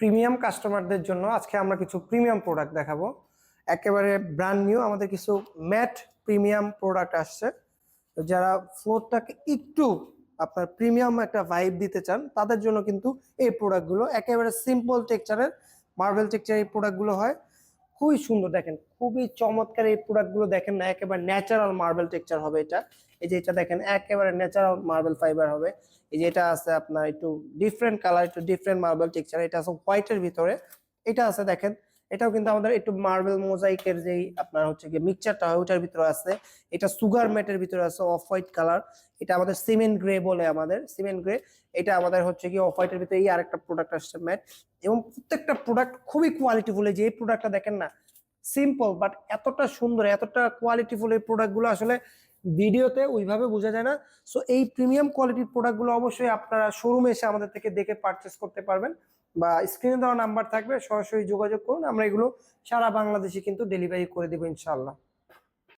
Premium কাস্টমারদের জন্য আজকে আমরা কিছু প্রিমিয়াম প্রোডাক্ট দেখাবো। একেবারে ব্র্যান্ড নিউ আমাদের কিছু ম্যাট প্রিমিয়াম প্রোডাক্ট আসছে। তো যারা ফ্লোরটাকে একটু আপনার প্রিমিয়াম একটা ভাইব দিতে চান তাদের জন্য কিন্তু এই প্রোডাক্টগুলো একেবারে সিম্পল টেক্সচারের মার্বেল টেক্সচার এই প্রোডাক্টগুলো হয়। খুবই সুন্দর, দেখেন খুবই চমৎকার এই প্রোডাক্টগুলো। দেখেন না, একেবারে ন্যাচারাল মার্বেল টেক্সচার হবে এটা। এই যে এটা দেখেন একেবারে ন্যাচারাল মার্বেল ফাইবার হবে। এই যে এটা আছে আপনার একটু ডিফারেন্ট কালার, একটু ডিফারেন্ট মার্বেল টেক্সচার, এটা আছে হোয়াইটের ভিতরে। এটা আছে দেখেন, এটাও কিন্তু আমাদের একটু মার্বেল মোজাইকের যেই আপনার হচ্ছে কি মিক্সচারটা হয় ওটার ভিতরে আছে। এটা সুগার ম্যাটের ভিতরে আছে অফ হোয়াইট কালার। এটা আমাদের সিমেন্ট গ্রে বলে, আমাদের সিমেন্ট গ্রে। এটা আমাদের হচ্ছে কি অফ হোয়াইটের ভিতরে এই আরেকটা প্রোডাক্ট আসছে ম্যাট। এবং প্রত্যেকটা প্রোডাক্ট খুবই কোয়ালিটিফুল। যে প্রোডাক্টটা দেখেন না, সিম্পল বাট এতটা সুন্দর, এতটা কোয়ালিটিফুল এই প্রোডাক্টগুলো আসলে ভিডিওতে ওইভাবে বোঝা যায় না। সো এই প্রিমিয়াম কোয়ালিটির প্রোডাক্টগুলো অবশ্যই আপনারা শোরুমে এসে আমাদের থেকে দেখে পারচেস করতে পারবেন, বা স্ক্রিনে দেওয়া নাম্বার থাকবে, সরাসরি যোগাযোগ করুন। আমরা এগুলো সারা বাংলাদেশে কিন্তু ডেলিভারি করে দেবো ইনশাআল্লাহ।